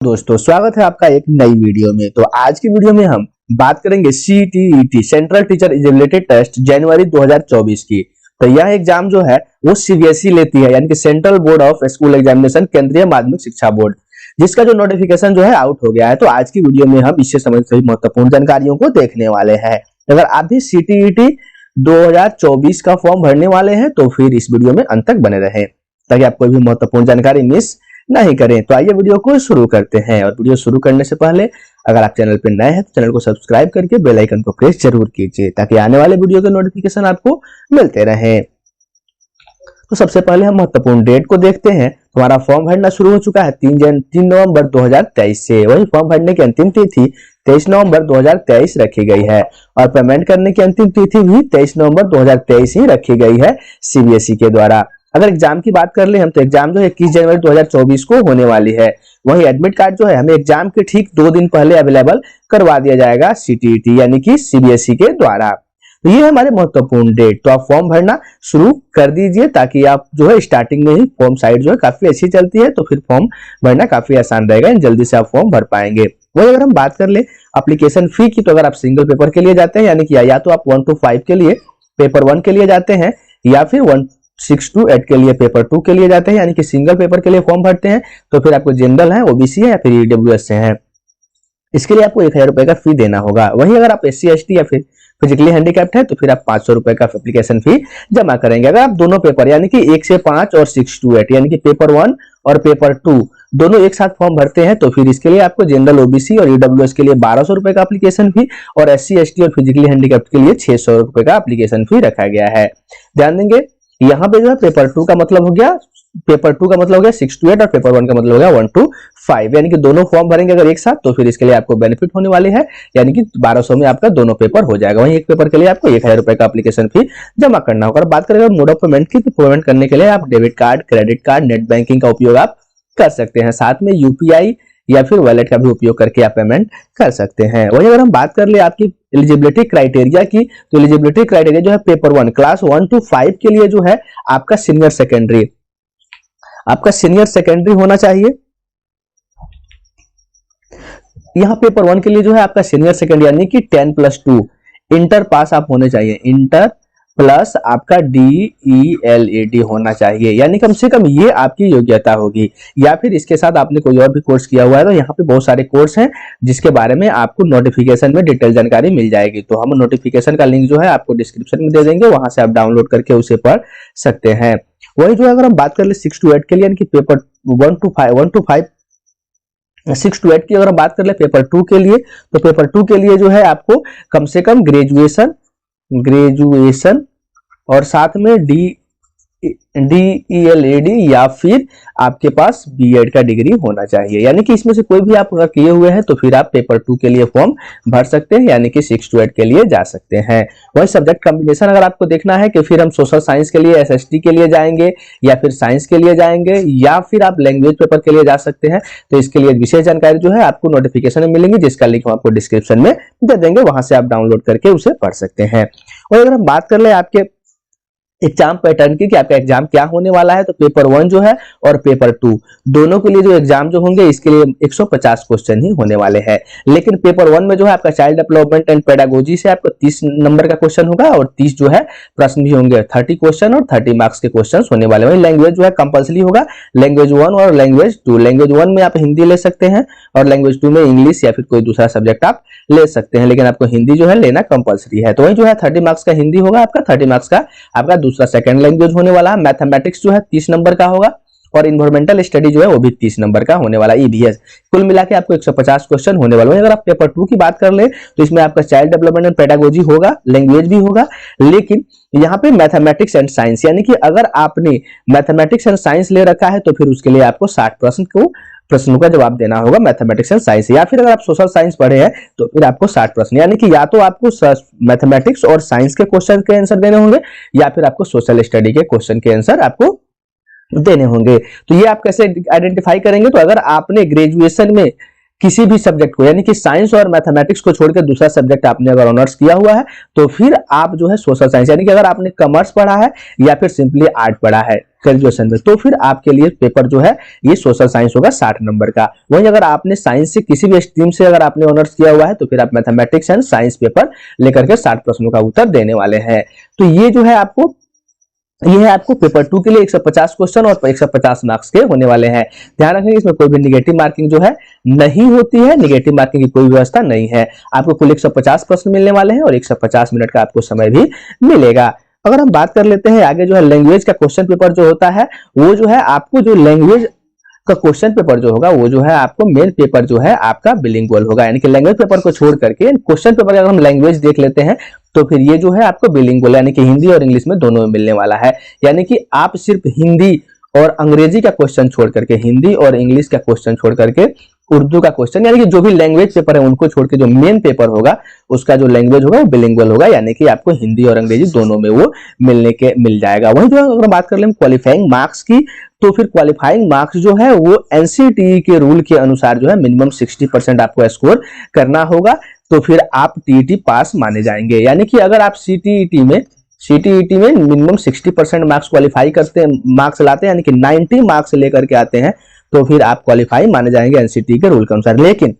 दोस्तों स्वागत है आपका एक नई वीडियो में। तो आज की वीडियो में हम बात करेंगे CTET central teacher eligibility test जनवरी 2024 की। तो यह एग्जाम जो है वो CBSE लेती है, यानी कि central board of school examination, केंद्रीय माध्यमिक शिक्षा बोर्ड, जिसका जो नोटिफिकेशन जो है आउट हो गया है। तो आज की वीडियो में हम इससे संबंधित महत्वपूर्ण जानकारियों को देखने वाले हैं। अगर आप भी CTET 2024 का फॉर्म भरने वाले हैं तो फिर इस वीडियो में अंत तक बने रहें ताकि आप कोई भी महत्वपूर्ण जानकारी मिस नहीं करें। तो आइए वीडियो को शुरू करते हैं। और वीडियो शुरू करने से पहले अगर आप चैनल पर नए हैं तो चैनल को सब्सक्राइब करके बेल आइकन को प्रेस जरूर कीजिए ताकि आने वाले वीडियो के नोटिफिकेशन आपको मिलते रहें। तो सबसे पहले हम महत्वपूर्ण डेट को देखते हैं। हमारा फॉर्म भरना शुरू हो चुका है 3 नवंबर 2023 से। वही फॉर्म भरने की अंतिम तिथि 23 नवंबर 2023 रखी गई है और पेमेंट करने की अंतिम तिथि भी 23 नवंबर 2023 ही रखी गई है CBSE के द्वारा। अगर एग्जाम की बात कर ले हम तो एग्जाम जो है 21 जनवरी 2024 को होने वाली है। वही एडमिट कार्ड जो है हमें एग्जाम के ठीक 2 दिन पहले अवेलेबल करवा दिया जाएगा CTET यानी कि CBSE के द्वारा। तो ये हमारे महत्वपूर्ण डेट। तो आप फॉर्म भरना शुरू कर दीजिए ताकि आप जो है स्टार्टिंग में ही फॉर्म साइट जो है काफी अच्छी चलती है, तो फिर फॉर्म भरना काफी आसान रहेगा, जल्दी से आप फॉर्म भर पाएंगे। वही अगर हम बात कर ले एप्लीकेशन फी की, तो अगर आप सिंगल पेपर के लिए जाते हैं यानी कि या तो आप 1 to 5 के लिए पेपर 1 के लिए जाते हैं या फिर 6 to 8 के लिए पेपर 2 के लिए जाते हैं, यानी कि सिंगल पेपर के लिए फॉर्म भरते हैं तो फिर आपको जनरल है, OBC है या फिर EWS से है, इसके लिए आपको 1000 रुपए का फी देना होगा। वहीं अगर आप SC ST या फिर फिजिकली हैंडीकैप्ड है तो फिर आप 500 रुपए का एप्लीकेशन फी जमा करेंगे। अगर आप दोनों पेपर यानी कि 1 से 5 और 6 to 8 यानी कि पेपर 1 और पेपर 2 दोनों एक साथ फॉर्म भरते हैं तो फिर इसके लिए आपको जनरल, OBC और EWS के लिए 1200 रुपए का एप्लीकेशन फी और SC ST और फिजिकली हैंडीकैप्ड के लिए 600 रुपए का एप्लीकेशन फी रखा गया है। ध्यान देंगे यहाँ पे जो है पेपर 2 का मतलब हो गया 6 to 8 और पेपर 1 का मतलब हो गया 1 to 5, यानी कि दोनों फॉर्म भरेंगे अगर एक साथ तो फिर इसके लिए आपको बेनिफिट होने वाली है, यानी कि 1200 में आपका दोनों पेपर हो जाएगा। वहीं एक पेपर के लिए आपको 1000 रुपए का एप्लीकेशन फी जमा करना होगा। बात करें मोड ऑफ पेमेंट की, तो पेमेंट करने के लिए आप debit card, credit card, net banking का उपयोग आप कर सकते हैं, साथ में UPI या फिर वॉलेट का भी उपयोग करके आप पेमेंट कर सकते हैं। वही अगर हम बात कर ले आपकी एलिजिबिलिटी क्राइटेरिया की, तो एलिजिबिलिटी क्राइटेरिया जो है पेपर 1 क्लास 1 to 5 के लिए जो है आपका सीनियर सेकेंडरी होना चाहिए। यहाँ पेपर 1 के लिए जो है आपका सीनियर सेकेंडरी यानी कि 10+2 इंटर पास आप होने चाहिए, इंटर प्लस आपका DELED होना चाहिए, यानी कम से कम ये आपकी योग्यता होगी। या फिर इसके साथ आपने कोई और भी कोर्स किया हुआ है तो यहाँ पे बहुत सारे कोर्स हैं जिसके बारे में आपको नोटिफिकेशन में डिटेल जानकारी मिल जाएगी। तो हम नोटिफिकेशन का लिंक जो है आपको डिस्क्रिप्शन में दे देंगे, वहां से आप डाउनलोड करके उसे पढ़ सकते हैं। वही जो है अगर हम बात कर ले 6 to 8 के लिए यानी कि पेपर 1 to 5 6 to 8 की अगर हम बात कर ले पेपर 2 के लिए, तो पेपर 2 के लिए जो है आपको कम से कम ग्रेजुएशन और साथ में DELED या फिर आपके पास B.Ed का डिग्री होना चाहिए, यानी कि इसमें से कोई भी आप अगर किए हुए हैं तो फिर आप पेपर 2 के लिए फॉर्म भर सकते हैं, यानी कि 6 to 8 के लिए जा सकते हैं। वही सब्जेक्ट कॉम्बिनेशन अगर आपको देखना है कि फिर हम सोशल साइंस के लिए SST के लिए जाएंगे या फिर साइंस के लिए जाएंगे या फिर आप लैंग्वेज पेपर के लिए जा सकते हैं, तो इसके लिए विशेष जानकारी जो है आपको नोटिफिकेशन में मिलेंगी, जिसका लिंक हम आपको डिस्क्रिप्शन में दे देंगे, वहां से आप डाउनलोड करके उसे पढ़ सकते हैं। और अगर हम बात कर ले आपके एग्जाम पैटर्न की कि आपका एग्जाम क्या होने वाला है, तो पेपर 1 जो है और पेपर 2 दोनों के लिए जो एग्जाम जो होंगे इसके लिए 150 क्वेश्चन ही होने वाले हैं। लेकिन पेपर 1 में जो है आपका चाइल्ड डेवलपमेंट एंड पेडागोजी से आपका 30 नंबर का क्वेश्चन होगा और 30 जो है प्रश्न भी होंगे, 30 क्वेश्चन और 30 मार्क्स के क्वेश्चन होने वाले। वही लैंग्वेज जो है कंपल्सरी होगा, लैंग्वेज 1 और लैंग्वेज 2। लैंग्वेज 1 में आप हिंदी ले सकते हैं और लैंग्वेज 2 में इंग्लिश या फिर कोई दूसरा सब्जेक्ट आप ले सकते हैं, लेकिन आपको हिंदी जो है लेना कंपल्सरी है। तो वही जो है 30 मार्क्स का हिंदी होगा आपका, 30 मार्क्स का आपका दूसरा सेकंड लैंग्वेज होने वाला है। मैथमेटिक्स जो है 30 नंबर का होगा और इन्वायरमेंटल स्टडी जो है वो भी 30 नंबर का होने वाला EVS। कुल मिला के आपको 150 क्वेश्चन होने वाले हैं। अगर आप पेपर 2 की बात कर ले तो इसमें आपका चाइल्ड डेवलपमेंट एंड पेडागोजी होगा, लैंग्वेज भी होगा, लेकिन यहाँ पे मैथमेटिक्स एंड साइंस, यानी कि अगर आपने मैथमेटिक्स एंड साइंस ले रखा है तो फिर उसके लिए आपको 60% प्रश्नों का जवाब देना होगा मैथमेटिक्स एंड साइंस। या फिर अगर आप सोशल साइंस पढ़े हैं तो फिर आपको 60 प्रश्न, यानी कि या तो आपको मैथमेटिक्स और साइंस के क्वेश्चन के आंसर देने होंगे या फिर आपको सोशल स्टडी के क्वेश्चन के आंसर आपको देने होंगे। तो ये आप कैसे आइडेंटिफाई करेंगे, तो अगर आपने ग्रेजुएशन में किसी भी सब्जेक्ट को यानी कि साइंस और मैथमेटिक्स को छोड़कर दूसरा सब्जेक्ट आपने अगर ऑनर्स किया हुआ है तो फिर आप जो है सोशल साइंस, यानी कि अगर आपने कॉमर्स पढ़ा है या फिर सिंपली आर्ट पढ़ा है, ग्रेजुएशन में, तो फिर आपके लिए पेपर जो है ये सोशल साइंस होगा 60 नंबर का। वहीं अगर आपने साइंस से किसी भी स्ट्रीम से अगर आपने ऑनर्स किया हुआ है तो फिर आप मैथमेटिक्स एंड साइंस पेपर लेकर के 60 प्रश्नों का उत्तर देने वाले हैं। तो ये जो है आपको, ये है आपको पेपर 2 के लिए 150 क्वेश्चन और 150 मार्क्स के होने वाले हैं। ध्यान रखेंगे इसमें कोई भी निगेटिव मार्किंग जो है नहीं होती है, निगेटिव मार्किंग की कोई व्यवस्था नहीं है। आपको कुल 150 प्रश्न मिलने वाले हैं और 150 मिनट का आपको समय भी मिलेगा। अगर हम बात कर लेते हैं आगे जो है लैंग्वेज का क्वेश्चन पेपर जो होता है, वो जो है आपको जो लैंग्वेज का क्वेश्चन पेपर जो होगा वो जो है आपको मेन पेपर जो है आपका बिलिंगुअल होगा, यानी कि लैंग्वेज पेपर को छोड़ करके क्वेश्चन पेपर अगर हम लैंग्वेज देख लेते हैं तो फिर ये जो है आपको बिलिंगुअल यानी कि हिंदी और इंग्लिश में दोनों में मिलने वाला है। यानी कि आप सिर्फ हिंदी और अंग्रेजी का क्वेश्चन छोड़ करके, हिंदी और इंग्लिश का क्वेश्चन छोड़ करके उर्दू का क्वेश्चन, यानी कि जो भी लैंग्वेज पेपर है उनको छोड़ के जो मेन पेपर होगा उसका जो लैंग्वेज होगा वो बिलिंगुअल होगा, यानी कि आपको हिंदी और अंग्रेजी दोनों में वो मिल जाएगा। वहीं जो अगर बात कर लें क्वालिफाइंग मार्क्स की, तो फिर क्वालिफाइंग मार्क्स जो है वो एनसीटीई के रूल के अनुसार जो है मिनिमम 60% आपको स्कोर करना होगा, तो फिर आप टीईटी पास माने जाएंगे। यानी कि अगर आप सीटीईटी में मिनिमम 60% मार्क्स क्वालिफाई करते हैं, मार्क्स लाते हैं, यानी कि 90 मार्क्स लेकर के आते हैं, तो फिर आप क्वालिफाई माने जाएंगे एनसीटीई के रूल के अनुसार। लेकिन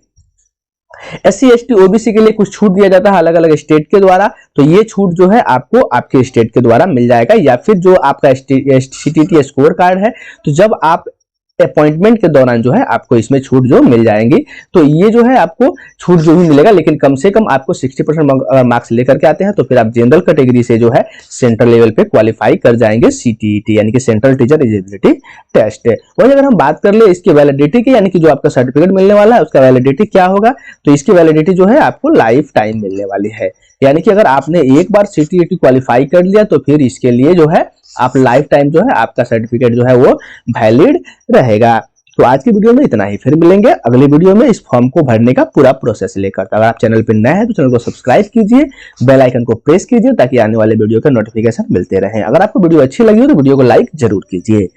एससी एसटी ओबीसी के लिए कुछ छूट दिया जाता है अलग अलग स्टेट के द्वारा, तो ये छूट जो है आपको आपके स्टेट के द्वारा मिल जाएगा, या फिर जो आपका सीटीटी स्कोर कार्ड है, तो जब आप अपॉइंटमेंट के दौरान जो है आपको इसमें छूट जो मिल जाएंगी। तो ये जो है आपको छूट जो भी मिलेगा, लेकिन कम से कम आपको 60% मार्क्स लेकर के आते हैं तो फिर आप जनरल कैटेगरी से जो है सेंट्रल लेवल पे क्वालिफाई कर जाएंगे सीटीईटी यानी कि सेंट्रल टीचर एलिजिबिलिटी टेस्ट। वही अगर हम बात कर ले इसकी वैलिडिटी की, यानी कि जो आपका सर्टिफिकेट मिलने वाला है उसका वैलिडिटी क्या होगा, तो इसकी वैलिडिटी जो है आपको लाइफ टाइम मिलने वाली है। यानी कि अगर आपने एक बार सीटीईटी क्वालिफाई कर लिया तो फिर इसके लिए जो है आप लाइफ टाइम जो है आपका सर्टिफिकेट जो है वो वैलिड रहेगा। तो आज की वीडियो में इतना ही, फिर मिलेंगे अगली वीडियो में इस फॉर्म को भरने का पूरा प्रोसेस लेकर। अगर आप चैनल पर नए हैं तो चैनल को सब्सक्राइब कीजिए, बेल आइकन को प्रेस कीजिए ताकि आने वाले वीडियो का नोटिफिकेशन मिलते रहे। अगर आपको वीडियो अच्छी लगी हो तो वीडियो को लाइक जरूर कीजिए।